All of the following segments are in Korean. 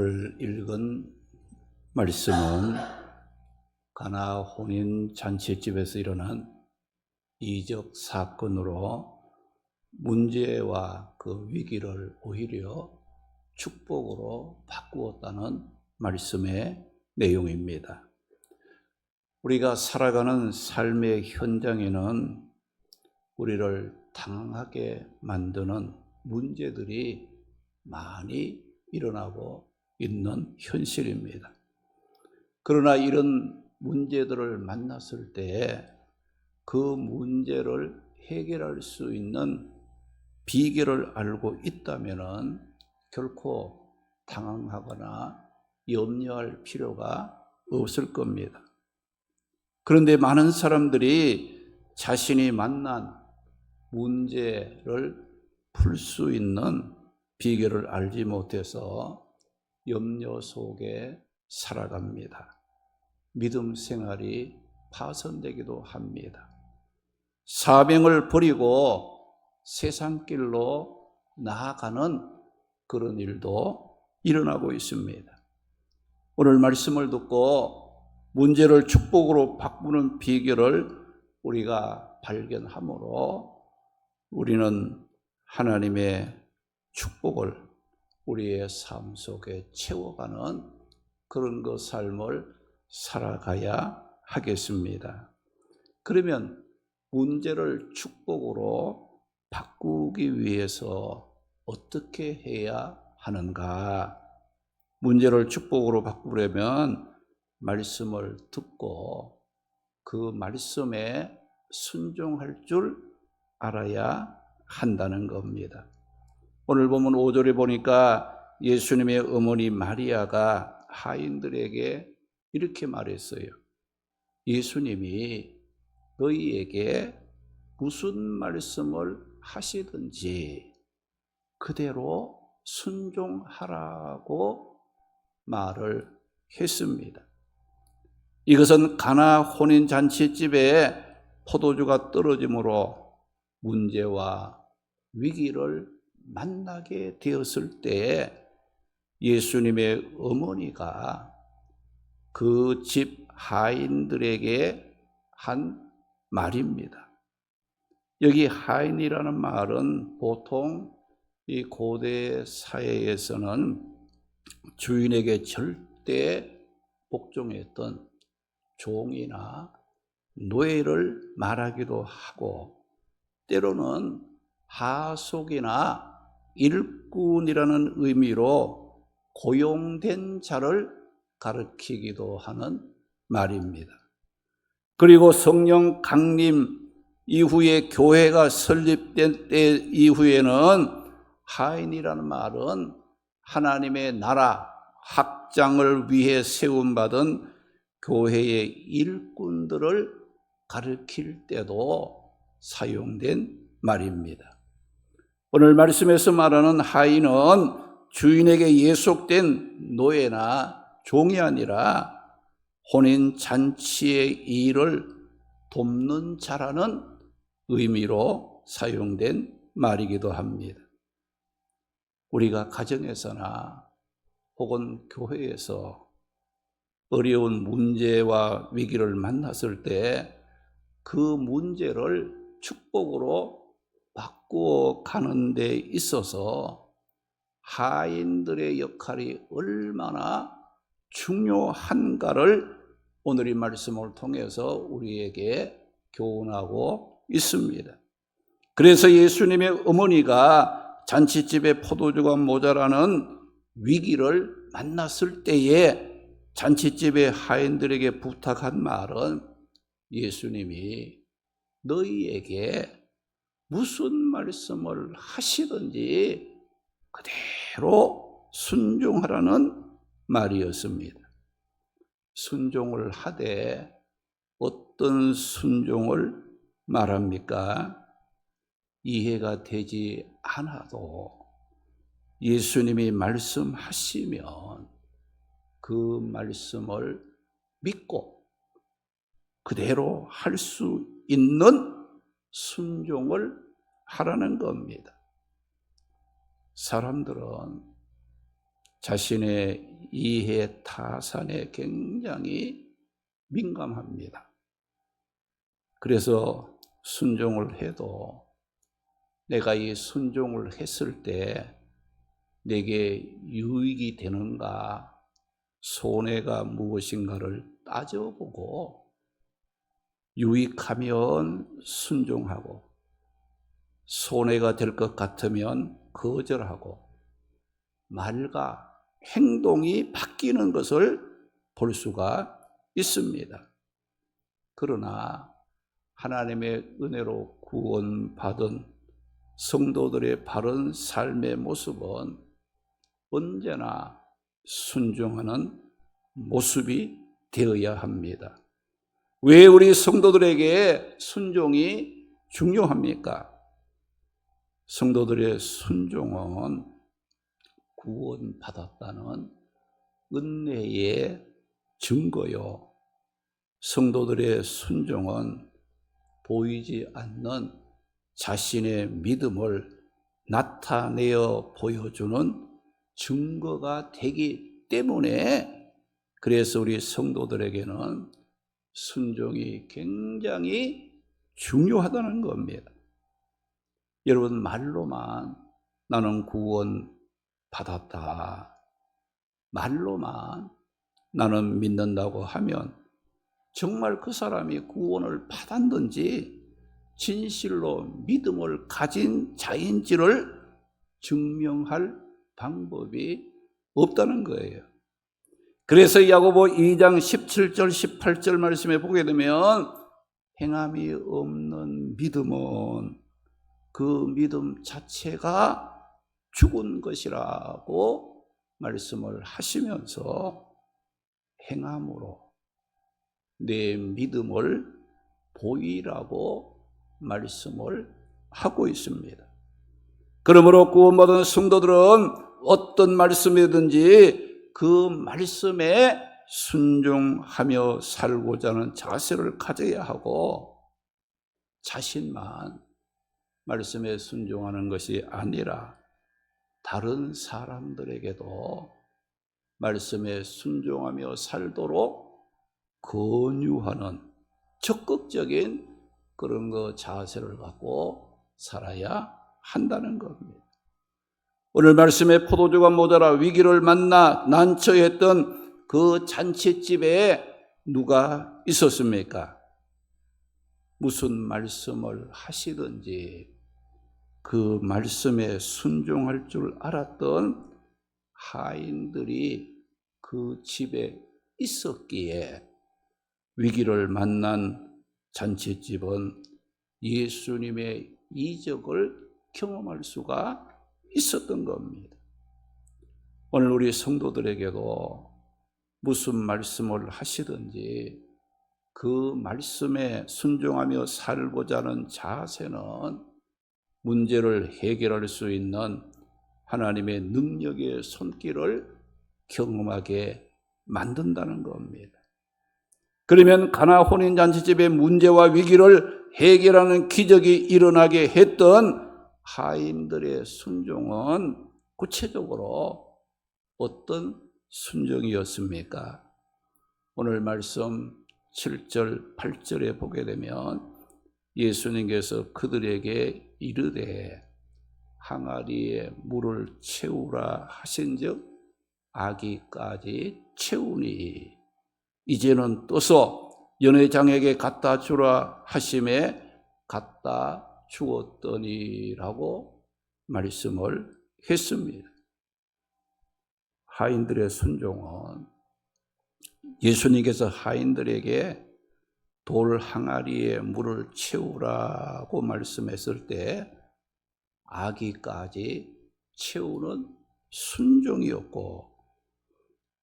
오늘 읽은 말씀은 가나 혼인 잔치집에서 일어난 이적 사건으로 문제와 그 위기를 오히려 축복으로 바꾸었다는 말씀의 내용입니다. 우리가 살아가는 삶의 현장에는 우리를 당하게 만드는 문제들이 많이 일어나고 있는 현실입니다. 그러나 이런 문제들을 만났을 때 그 문제를 해결할 수 있는 비결을 알고 있다면 결코 당황하거나 염려할 필요가 없을 겁니다. 그런데 많은 사람들이 자신이 만난 문제를 풀 수 있는 비결을 알지 못해서 염려 속에 살아갑니다. 믿음 생활이 파손되기도 합니다. 사명을 버리고 세상길로 나아가는 그런 일도 일어나고 있습니다. 오늘 말씀을 듣고 문제를 축복으로 바꾸는 비결을 우리가 발견함으로 우리는 하나님의 축복을 우리의 삶 속에 채워가는 그런 그 삶을 살아가야 하겠습니다. 그러면 문제를 축복으로 바꾸기 위해서 어떻게 해야 하는가? 문제를 축복으로 바꾸려면 말씀을 듣고 그 말씀에 순종할 줄 알아야 한다는 겁니다. 오늘 보면 5절에 보니까 예수님의 어머니 마리아가 하인들에게 이렇게 말했어요. 예수님이 너희에게 무슨 말씀을 하시든지 그대로 순종하라고 말을 했습니다. 이것은 가나 혼인잔치집에 포도주가 떨어짐으로 문제와 위기를 만나게 되었을 때 예수님의 어머니가 그 집 하인들에게 한 말입니다. 여기 하인이라는 말은 보통 이 고대 사회에서는 주인에게 절대 복종했던 종이나 노예를 말하기도 하고 때로는 하속이나 일꾼이라는 의미로 고용된 자를 가리키기도 하는 말입니다. 그리고 성령 강림 이후에 교회가 설립된 때 이후에는 하인이라는 말은 하나님의 나라 확장을 위해 세움받은 교회의 일꾼들을 가리킬 때도 사용된 말입니다. 오늘 말씀에서 말하는 하인은 주인에게 예속된 노예나 종이 아니라 혼인잔치의 일을 돕는 자라는 의미로 사용된 말이기도 합니다. 우리가 가정에서나 혹은 교회에서 어려운 문제와 위기를 만났을 때 그 문제를 축복으로 바꾸어 가는 데 있어서 하인들의 역할이 얼마나 중요한가를 오늘 이 말씀을 통해서 우리에게 교훈하고 있습니다. 그래서 예수님의 어머니가 잔치집에 포도주가 모자라는 위기를 만났을 때에 잔치집의 하인들에게 부탁한 말은 예수님이 너희에게 무슨 말씀을 하시든지 그대로 순종하라는 말이었습니다. 순종을 하되 어떤 순종을 말합니까? 이해가 되지 않아도 예수님이 말씀하시면 그 말씀을 믿고 그대로 할 수 있는 순종을 하라는 겁니다. 사람들은 자신의 이해 타산에 굉장히 민감합니다. 그래서 순종을 해도 내가 이 순종을 했을 때 내게 유익이 되는가, 손해가 무엇인가를 따져보고 유익하면 순종하고 손해가 될 것 같으면 거절하고 말과 행동이 바뀌는 것을 볼 수가 있습니다. 그러나 하나님의 은혜로 구원받은 성도들의 바른 삶의 모습은 언제나 순종하는 모습이 되어야 합니다. 왜 우리 성도들에게 순종이 중요합니까? 성도들의 순종은 구원받았다는 은혜의 증거요. 성도들의 순종은 보이지 않는 자신의 믿음을 나타내어 보여주는 증거가 되기 때문에 그래서 우리 성도들에게는 순종이 굉장히 중요하다는 겁니다. 여러분, 말로만 나는 구원 받았다, 말로만 나는 믿는다고 하면 정말 그 사람이 구원을 받았는지 진실로 믿음을 가진 자인지를 증명할 방법이 없다는 거예요. 그래서 야고보 2장 17절 18절 말씀에 보게 되면 행함이 없는 믿음은 그 믿음 자체가 죽은 것이라고 말씀을 하시면서 행함으로 내 믿음을 보이라고 말씀을 하고 있습니다. 그러므로 구원받은 성도들은 어떤 말씀이든지 그 말씀에 순종하며 살고자 하는 자세를 가져야 하고 자신만 말씀에 순종하는 것이 아니라 다른 사람들에게도 말씀에 순종하며 살도록 권유하는 적극적인 그런 자세를 갖고 살아야 한다는 겁니다. 오늘 말씀에 포도주가 모자라 위기를 만나 난처했던 그 잔치집에 누가 있었습니까? 무슨 말씀을 하시든지 그 말씀에 순종할 줄 알았던 하인들이 그 집에 있었기에 위기를 만난 잔치집은 예수님의 이적을 경험할 수가 있었던 겁니다. 오늘 우리 성도들에게도 무슨 말씀을 하시든지 그 말씀에 순종하며 살고자 하는 자세는 문제를 해결할 수 있는 하나님의 능력의 손길을 경험하게 만든다는 겁니다. 그러면 가나 혼인잔치집의 문제와 위기를 해결하는 기적이 일어나게 했던 하인들의 순종은 구체적으로 어떤 순종이었습니까? 오늘 말씀 7절, 8절에 보게 되면 예수님께서 그들에게 이르되 항아리에 물을 채우라 하신즉 아기까지 채우니 이제는 떠서 연회장에게 갖다 주라 하심에 갖다 주었더니라고 말씀을 했습니다. 하인들의 순종은 예수님께서 하인들에게 돌 항아리에 물을 채우라고 말씀했을 때 아기까지 채우는 순종이었고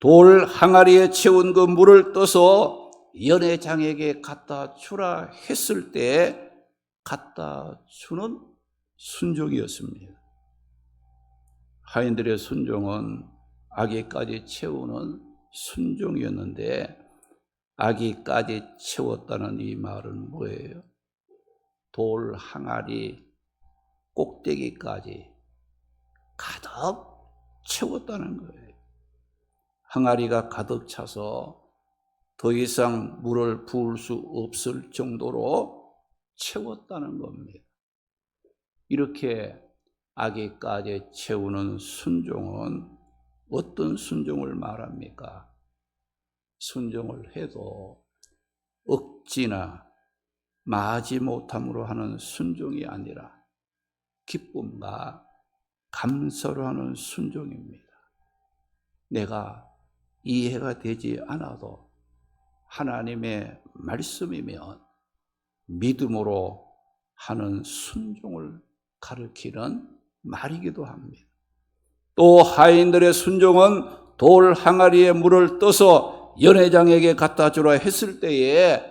돌 항아리에 채운 그 물을 떠서 연회장에게 갖다 주라 했을 때 갖다 주는 순종이었습니다. 하인들의 순종은 아기까지 채우는 순종이었는데 아기까지 채웠다는 이 말은 뭐예요? 돌 항아리 꼭대기까지 가득 채웠다는 거예요. 항아리가 가득 차서 더 이상 물을 부을 수 없을 정도로 채웠다는 겁니다. 이렇게 아기까지 채우는 순종은 어떤 순종을 말합니까? 순종을 해도 억지나 마지 못함으로 하는 순종이 아니라 기쁨과 감사로 하는 순종입니다. 내가 이해가 되지 않아도 하나님의 말씀이면 믿음으로 하는 순종을 가리키는 말이기도 합니다. 또 하인들의 순종은 돌 항아리에 물을 떠서 연회장에게 갖다 주라 했을 때에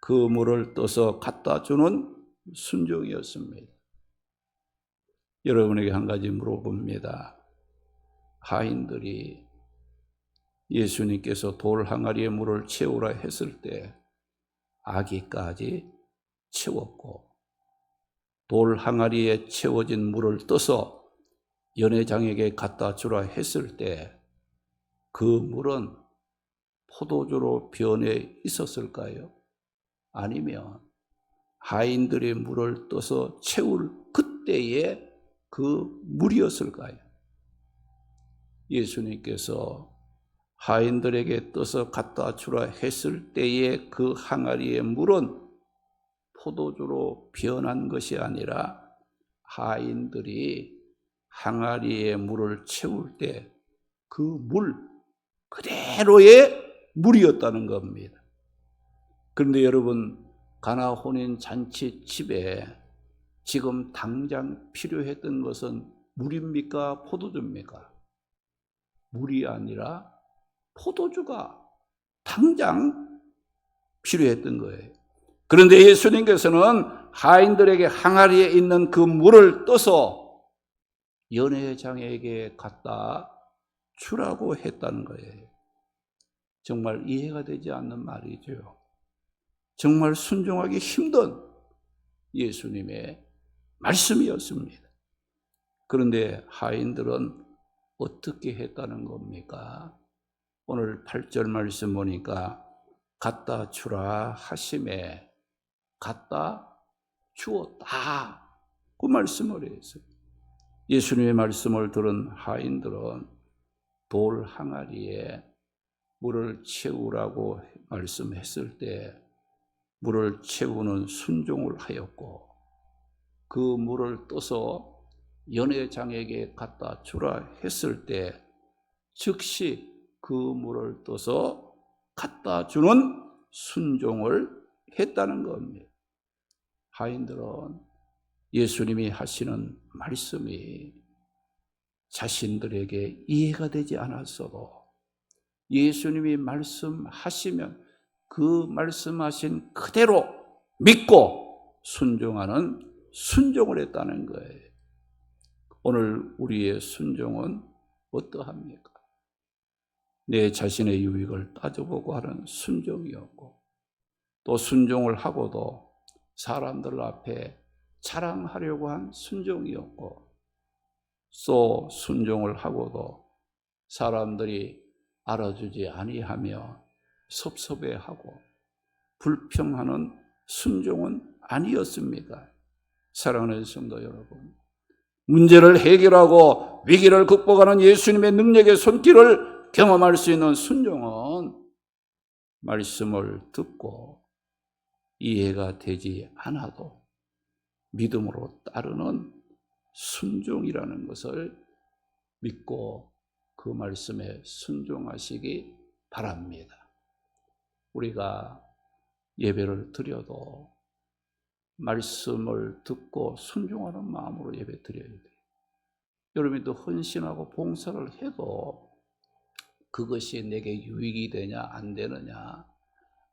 그 물을 떠서 갖다 주는 순종이었습니다. 여러분에게 한 가지 물어봅니다. 하인들이 예수님께서 돌 항아리에 물을 채우라 했을 때 아기까지 채웠고, 돌 항아리에 채워진 물을 떠서 연회장에게 갖다 주라 했을 때 그 물은 포도주로 변해 있었을까요? 아니면 하인들이 물을 떠서 채울 그때의 그 물이었을까요? 예수님께서 하인들에게 떠서 갖다 주라 했을 때의 그 항아리의 물은 포도주로 변한 것이 아니라 하인들이 항아리에 물을 채울 때 그 물 그대로의 물이었다는 겁니다. 그런데 여러분, 가나 혼인 잔치 집에 지금 당장 필요했던 것은 물입니까? 포도주입니까? 물이 아니라 포도주가 당장 필요했던 거예요. 그런데 예수님께서는 하인들에게 항아리에 있는 그 물을 떠서 연회장에게 갖다 주라고 했다는 거예요. 정말 이해가 되지 않는 말이죠. 정말 순종하기 힘든 예수님의 말씀이었습니다. 그런데 하인들은 어떻게 했다는 겁니까? 오늘 8절 말씀 보니까 갖다 주라 하심에 갖다 주었다, 그 말씀을 했어요. 예수님의 말씀을 들은 하인들은 돌 항아리에 물을 채우라고 말씀했을 때 물을 채우는 순종을 하였고, 그 물을 떠서 연회장에게 갖다 주라 했을 때 즉시 그 물을 떠서 갖다 주는 순종을 했다는 겁니다. 하인들은 예수님이 하시는 말씀이 자신들에게 이해가 되지 않았어도 예수님이 말씀하시면 그 말씀하신 그대로 믿고 순종하는 순종을 했다는 거예요. 오늘 우리의 순종은 어떠합니까? 내 자신의 유익을 따져보고 하는 순종이었고, 또 순종을 하고도 사람들 앞에 자랑하려고 한 순종이었고, 또 순종을 하고도 사람들이 알아주지 아니하며 섭섭해하고 불평하는 순종은 아니었습니다. 사랑하는 성도 여러분, 문제를 해결하고 위기를 극복하는 예수님의 능력의 손길을 경험할 수 있는 순종은 말씀을 듣고 이해가 되지 않아도 믿음으로 따르는 순종이라는 것을 믿고 그 말씀에 순종하시기 바랍니다. 우리가 예배를 드려도 말씀을 듣고 순종하는 마음으로 예배 드려야 돼요. 여러분이 또 헌신하고 봉사를 해도 그것이 내게 유익이 되냐 안 되느냐,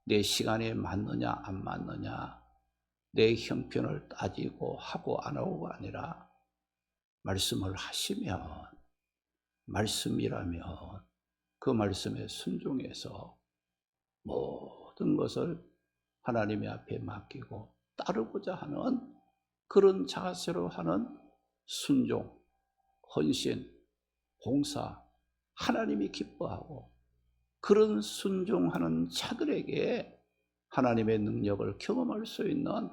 내 시간에 맞느냐 안 맞느냐, 내 형편을 따지고 하고 안 하고가 아니라 말씀을 하시면, 말씀이라면 그 말씀에 순종해서 모든 것을 하나님의 앞에 맡기고 따르고자 하는 그런 자세로 하는 순종, 헌신, 봉사, 하나님이 기뻐하고 그런 순종하는 자들에게 하나님의 능력을 경험할 수 있는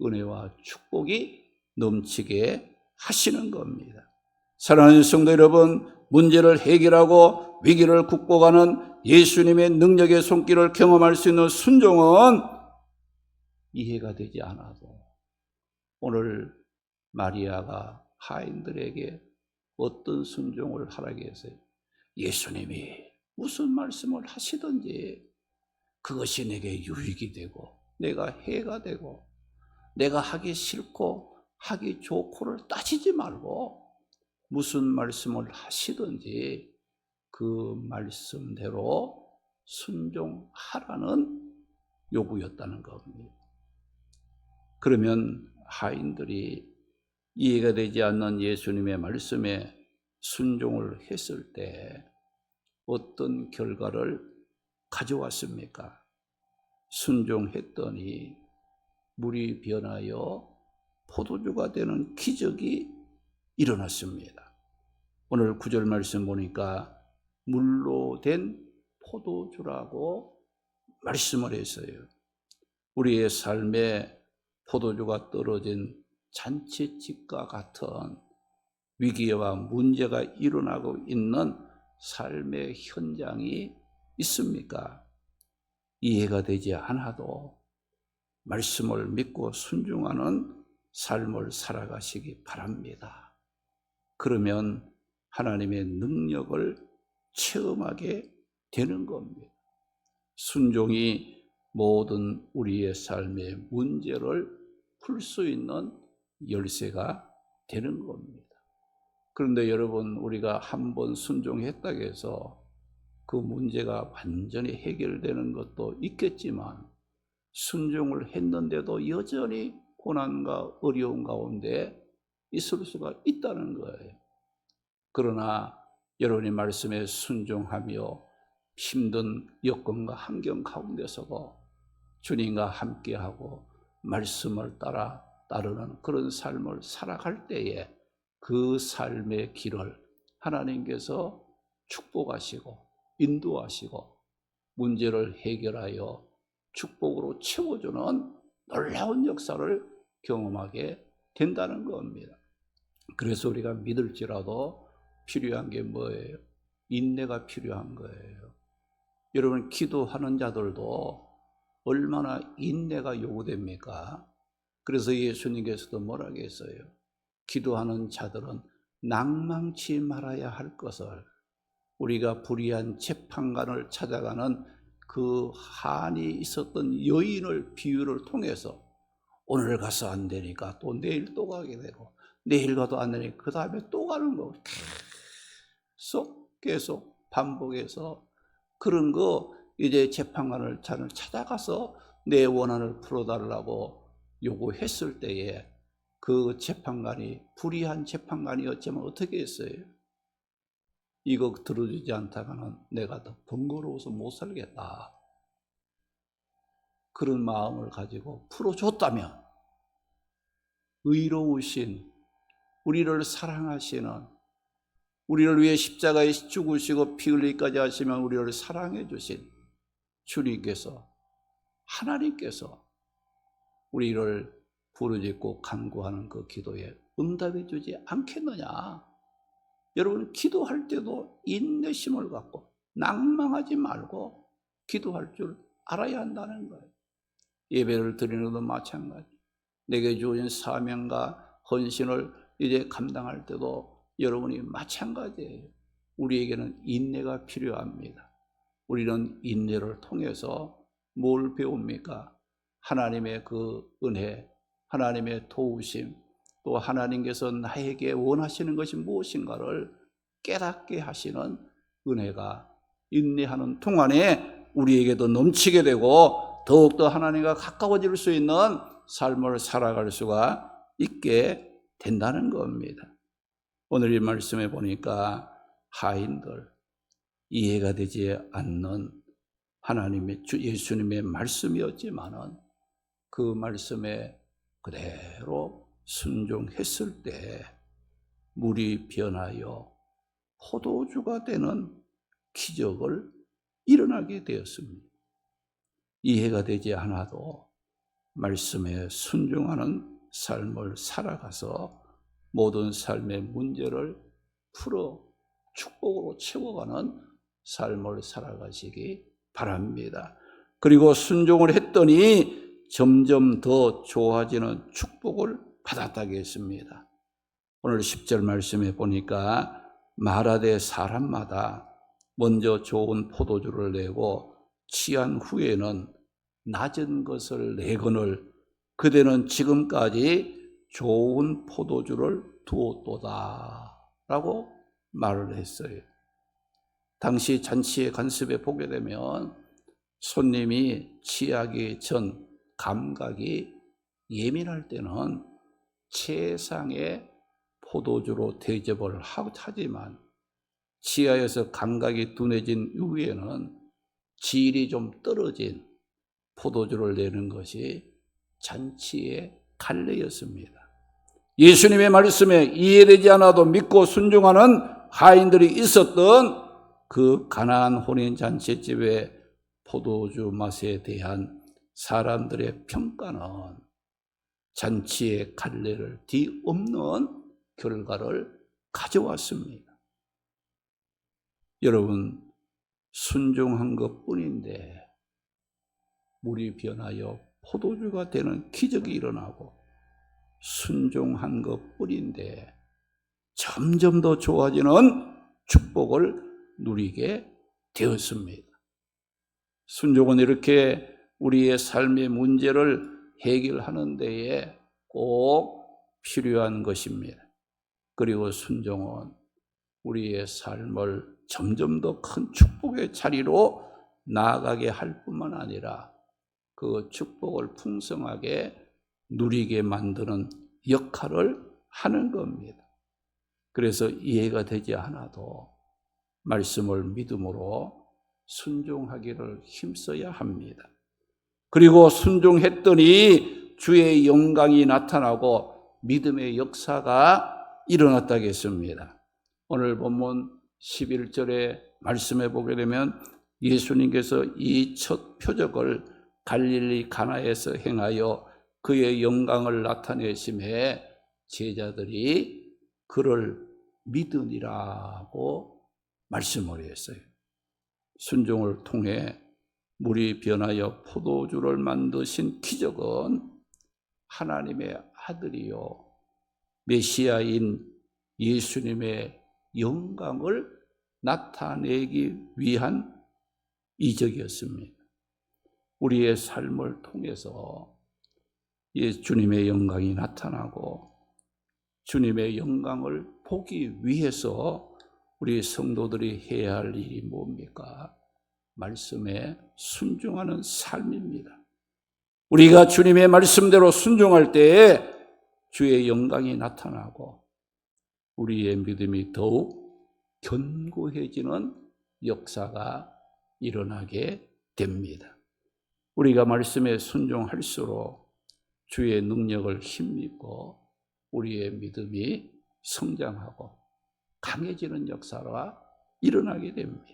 은혜와 축복이 넘치게 하시는 겁니다. 사랑하는 성도 여러분, 문제를 해결하고 위기를 극복하는 예수님의 능력의 손길을 경험할 수 있는 순종은 이해가 되지 않아도 오늘 마리아가 하인들에게 어떤 순종을 하라고 했어요? 예수님이 무슨 말씀을 하시든지 그것이 내게 유익이 되고 내가 해가 되고 내가 하기 싫고 하기 좋고를 따지지 말고 무슨 말씀을 하시든지 그 말씀대로 순종하라는 요구였다는 겁니다. 그러면 하인들이 이해가 되지 않는 예수님의 말씀에 순종을 했을 때 어떤 결과를 가져왔습니까? 순종했더니 물이 변하여 포도주가 되는 기적이 일어났습니다. 오늘 9절 말씀 보니까 물로 된 포도주라고 말씀을 했어요. 우리의 삶에 포도주가 떨어진 잔치집과 같은 위기와 문제가 일어나고 있는 삶의 현장이 있습니까? 이해가 되지 않아도 말씀을 믿고 순종하는 삶을 살아가시기 바랍니다. 그러면 하나님의 능력을 체험하게 되는 겁니다. 순종이 모든 우리의 삶의 문제를 풀 수 있는 열쇠가 되는 겁니다. 그런데 여러분, 우리가 한번 순종했다고 해서 그 문제가 완전히 해결되는 것도 있겠지만 순종을 했는데도 여전히 고난과 어려움 가운데 있을 수가 있다는 거예요. 그러나 여러분이 말씀에 순종하며 힘든 여건과 환경 가운데서도 주님과 함께하고 말씀을 따르는 그런 삶을 살아갈 때에 그 삶의 길을 하나님께서 축복하시고 인도하시고 문제를 해결하여 축복으로 채워주는 놀라운 역사를 경험하게 된다는 겁니다. 그래서 우리가 믿을지라도 필요한 게 뭐예요? 인내가 필요한 거예요. 여러분, 기도하는 자들도 얼마나 인내가 요구됩니까? 그래서 예수님께서도 뭐라고 했어요? 기도하는 자들은 낭망치 말아야 할 것을, 우리가 불의한 재판관을 찾아가는 그 한이 있었던 여인을 비유를 통해서 오늘 가서 안 되니까 또 내일 또 가게 되고 내일 가도 안 되니까 그 다음에 또 가는 거 계속 반복해서 그런 거 이제 재판관을 찾아가서 내 원한을 풀어달라고 요구했을 때에 그 재판관이 불의한 재판관이었지만 어떻게 했어요? 이거 들어주지 않다가는 내가 더 번거로워서 못 살겠다. 그런 마음을 가지고 풀어줬다면 의로우신, 우리를 사랑하시는, 우리를 위해 십자가에 죽으시고 피 흘리기까지 하시면 우리를 사랑해 주신 주님께서, 하나님께서 우리를 부르짖고 간구하는 그 기도에 응답해 주지 않겠느냐. 여러분, 기도할 때도 인내심을 갖고 낭망하지 말고 기도할 줄 알아야 한다는 거예요. 예배를 드리는 것도 마찬가지. 내게 주어진 사명과 헌신을 이제 감당할 때도 여러분이 마찬가지예요. 우리에게는 인내가 필요합니다. 우리는 인내를 통해서 뭘 배웁니까? 하나님의 그 은혜, 하나님의 도우심, 또 하나님께서 나에게 원하시는 것이 무엇인가를 깨닫게 하시는 은혜가 인내하는 동안에 우리에게도 넘치게 되고 더욱더 하나님과 가까워질 수 있는 삶을 살아갈 수가 있게 된다는 겁니다. 오늘 이 말씀에 보니까 하인들, 이해가 되지 않는 하나님의 예수님의 말씀이었지만은 그 말씀에 그대로 순종했을 때 물이 변하여 포도주가 되는 기적을 일어나게 되었습니다. 이해가 되지 않아도 말씀에 순종하는 삶을 살아가서 모든 삶의 문제를 풀어 축복으로 채워가는 삶을 살아가시기 바랍니다. 그리고 순종을 했더니 점점 더 좋아지는 축복을 받았다고 했습니다. 오늘 10절 말씀에 보니까 말하되 사람마다 먼저 좋은 포도주를 내고 취한 후에는 낮은 것을 내거늘 그대는 지금까지 좋은 포도주를 두었도다 라고 말을 했어요. 당시 잔치의 관습에 보게 되면 손님이 취하기 전 감각이 예민할 때는 최상의 포도주로 대접을 하지만 취하여서 감각이 둔해진 이후에는 질이 좀 떨어진 포도주를 내는 것이 잔치의 관례였습니다. 예수님의 말씀에 이해되지 않아도 믿고 순종하는 하인들이 있었던 그 가나안 혼인 잔치집의 포도주 맛에 대한 사람들의 평가는 잔치의 관례를 뒤엎는 결과를 가져왔습니다. 여러분, 순종한 것뿐인데 물이 변하여 포도주가 되는 기적이 일어나고 순종한 것뿐인데 점점 더 좋아지는 축복을 누리게 되었습니다. 순종은 이렇게 우리의 삶의 문제를 해결하는 데에 꼭 필요한 것입니다. 그리고 순종은 우리의 삶을 점점 더 큰 축복의 자리로 나아가게 할 뿐만 아니라 그 축복을 풍성하게 누리게 만드는 역할을 하는 겁니다. 그래서 이해가 되지 않아도 말씀을 믿음으로 순종하기를 힘써야 합니다. 그리고 순종했더니 주의 영광이 나타나고 믿음의 역사가 일어났다고 했습니다. 오늘 본문 11절의 말씀에 보게 되면 예수님께서 이 첫 표적을 갈릴리 가나에서 행하여 그의 영광을 나타내심에 제자들이 그를 믿으니라고 말씀을 했어요. 순종을 통해 물이 변하여 포도주를 만드신 기적은 하나님의 아들이요 메시아인 예수님의 영광을 나타내기 위한 이적이었습니다. 우리의 삶을 통해서 주님의 영광이 나타나고 주님의 영광을 보기 위해서 우리 성도들이 해야 할 일이 뭡니까? 말씀에 순종하는 삶입니다. 우리가 주님의 말씀대로 순종할 때에 주의 영광이 나타나고 우리의 믿음이 더욱 견고해지는 역사가 일어나게 됩니다. 우리가 말씀에 순종할수록 주의 능력을 힘입고 우리의 믿음이 성장하고 강해지는 역사가 일어나게 됩니다.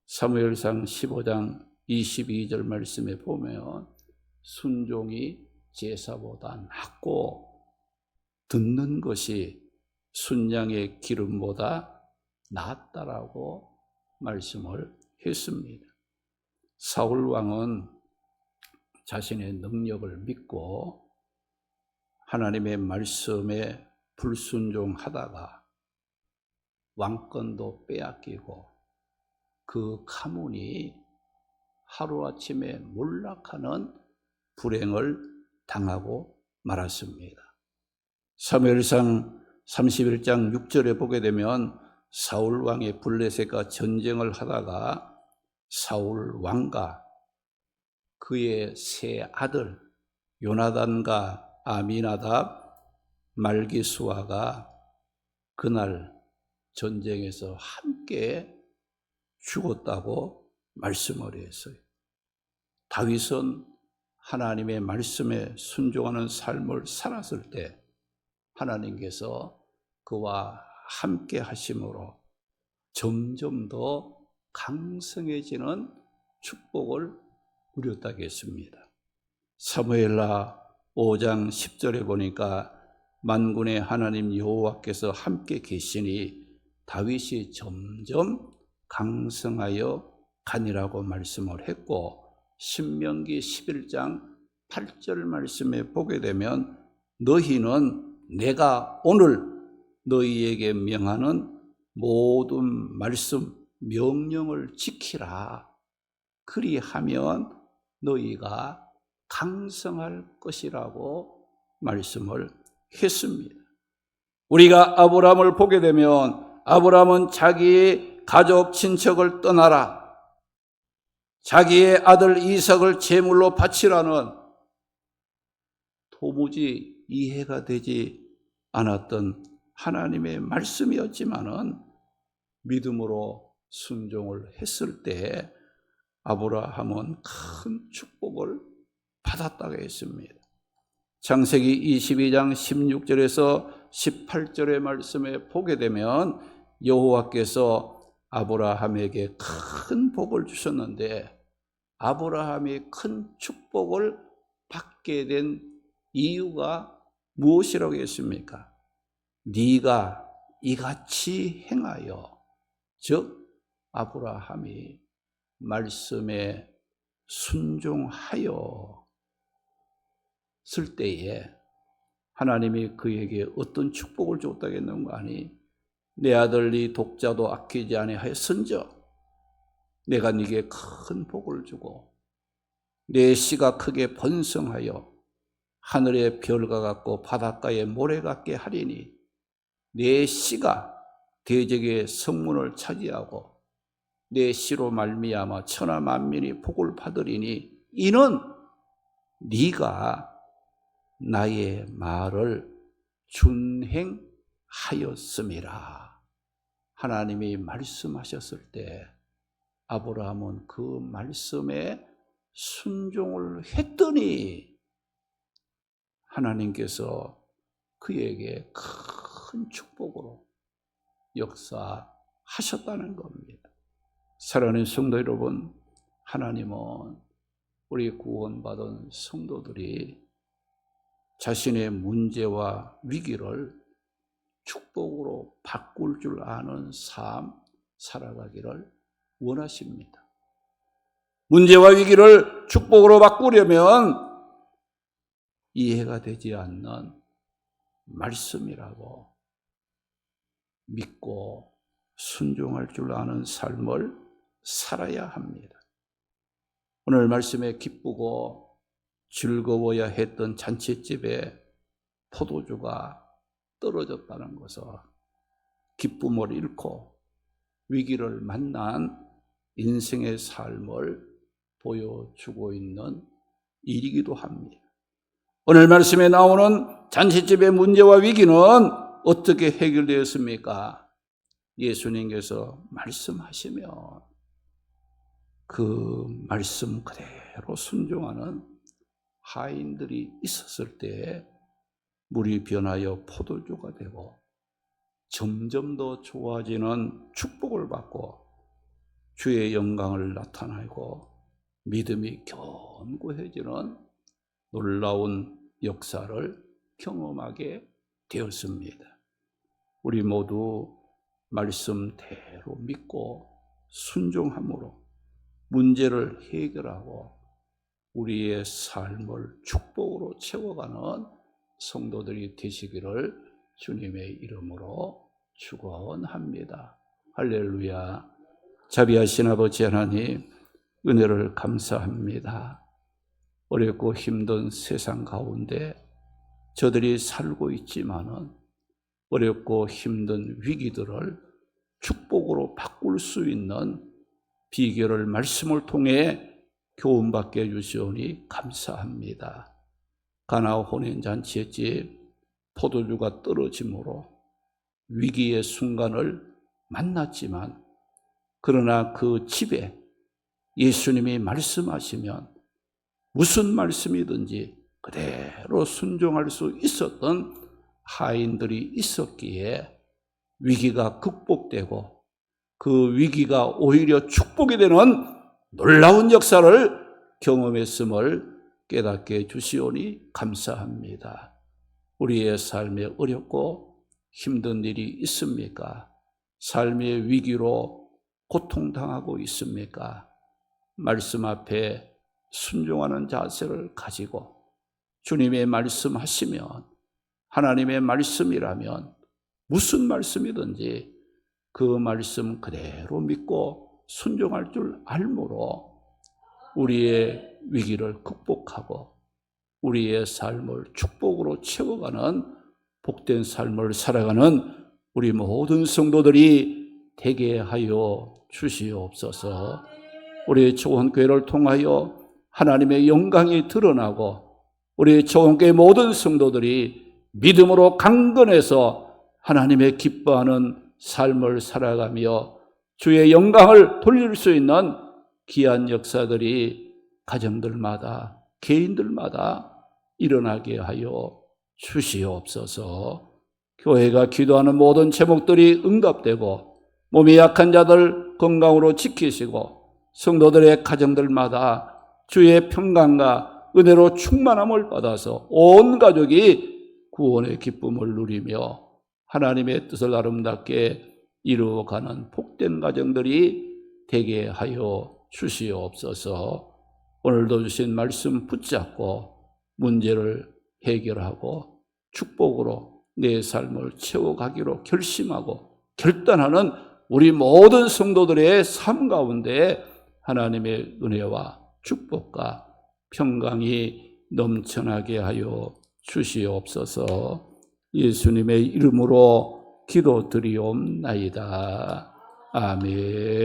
사무엘상 15장 22절 말씀에 보면 순종이 제사보다 낫고 듣는 것이 순양의 기름보다 낫다라고 말씀을 했습니다. 사울 왕은 자신의 능력을 믿고 하나님의 말씀에 불순종하다가 왕권도 빼앗기고 그 가문이 하루아침에 몰락하는 불행을 당하고 말았습니다. 사무엘상 31장 6절에 보게 되면 사울 왕의 블레셋과 전쟁을 하다가 사울 왕과 그의 세 아들 요나단과 아미나답, 말기수아가 그날 전쟁에서 함께 죽었다고 말씀을 했어요. 다윗은 하나님의 말씀에 순종하는 삶을 살았을 때 하나님께서 그와 함께 하심으로 점점 더 강성해지는 축복을 누렸다겠습니다. 사무엘하 5장 10절에 보니까 만군의 하나님 여호와께서 함께 계시니 다윗이 점점 강성하여 가니라고 말씀을 했고, 신명기 11장 8절 말씀에 보게 되면 너희는 내가 오늘 너희에게 명하는 모든 말씀 명령을 지키라. 그리하면 너희가 강성할 것이라고 말씀을 했습니다. 우리가 아브라함을 보게 되면 아브라함은 자기의 가족 친척을 떠나라, 자기의 아들 이삭을 제물로 바치라는 도무지 이해가 되지 않았던 하나님의 말씀이었지만은 믿음으로 순종을 했을 때 아브라함은 큰 축복을 받았다고 했습니다. 창세기 22장 16절에서 18절의 말씀에 보게 되면 여호와께서 아브라함에게 큰 복을 주셨는데, 아브라함이 큰 축복을 받게 된 이유가 무엇이라고 했습니까? 네가 이같이 행하여, 즉 아브라함이 말씀에 순종하여 쓸 때에 하나님이 그에게 어떤 축복을 줬다겠는 거 아니? 내 아들 네 독자도 아끼지 아니하였은즉 내가 네게 큰 복을 주고 내 씨가 크게 번성하여 하늘의 별과 같고 바닷가의 모래 같게 하리니 내 씨가 대적의 성문을 차지하고 내 씨로 말미암아 천하 만민이 복을 받으리니 이는 네가 나의 말을 준행하였음이라. 하나님이 말씀하셨을 때 아브라함은 그 말씀에 순종을 했더니 하나님께서 그에게 큰 축복으로 역사하셨다는 겁니다. 사랑하는 성도 여러분, 하나님은 우리 구원받은 성도들이 자신의 문제와 위기를 축복으로 바꿀 줄 아는 삶 살아가기를 원하십니다. 문제와 위기를 축복으로 바꾸려면 이해가 되지 않는 말씀이라고 믿고 순종할 줄 아는 삶을 살아야 합니다. 오늘 말씀에 기쁘고 즐거워야 했던 잔치집에 포도주가 떨어졌다는 것은 기쁨을 잃고 위기를 만난 인생의 삶을 보여주고 있는 일이기도 합니다. 오늘 말씀에 나오는 잔치집의 문제와 위기는 어떻게 해결되었습니까? 예수님께서 말씀하시면 그 말씀 그대로 순종하는 하인들이 있었을 때 물이 변하여 포도주가 되고 점점 더 좋아지는 축복을 받고 주의 영광을 나타내고 믿음이 견고해지는 놀라운 역사를 경험하게 되었습니다. 우리 모두 말씀대로 믿고 순종함으로 문제를 해결하고 우리의 삶을 축복으로 채워가는 성도들이 되시기를 주님의 이름으로 축원합니다. 할렐루야. 자비하신 아버지 하나님, 은혜를 감사합니다. 어렵고 힘든 세상 가운데 저들이 살고 있지만은 어렵고 힘든 위기들을 축복으로 바꿀 수 있는 비결을 말씀을 통해 교훈받게 해주시오니 감사합니다. 가나 혼인잔치의 집 포도주가 떨어짐으로 위기의 순간을 만났지만 그러나 그 집에 예수님이 말씀하시면 무슨 말씀이든지 그대로 순종할 수 있었던 하인들이 있었기에 위기가 극복되고 그 위기가 오히려 축복이 되는 놀라운 역사를 경험했음을 깨닫게 해주시오니 감사합니다. 우리의 삶에 어렵고 힘든 일이 있습니까? 삶의 위기로 고통당하고 있습니까? 말씀 앞에 순종하는 자세를 가지고 주님의 말씀하시면, 하나님의 말씀이라면 무슨 말씀이든지 그 말씀 그대로 믿고 순종할 줄 알므로 우리의 위기를 극복하고 우리의 삶을 축복으로 채워가는 복된 삶을 살아가는 우리 모든 성도들이 되게 하여 주시옵소서. 우리 초원교회를 통하여 하나님의 영광이 드러나고 우리 초원교회 모든 성도들이 믿음으로 강건해서 하나님의 기뻐하는 삶을 살아가며 주의 영광을 돌릴 수 있는 귀한 역사들이 가정들마다 개인들마다 일어나게 하여 주시옵소서. 교회가 기도하는 모든 제목들이 응답되고 몸이 약한 자들 건강으로 지키시고 성도들의 가정들마다 주의 평강과 은혜로 충만함을 받아서 온 가족이 구원의 기쁨을 누리며 하나님의 뜻을 아름답게 이루어가는 복된 가정들이 되게 하여 주시옵소서. 오늘도 주신 말씀 붙잡고 문제를 해결하고 축복으로 내 삶을 채워가기로 결심하고 결단하는 우리 모든 성도들의 삶 가운데 하나님의 은혜와 축복과 평강이 넘쳐나게 하여 주시옵소서. 예수님의 이름으로 기도드리옵나이다. 아멘.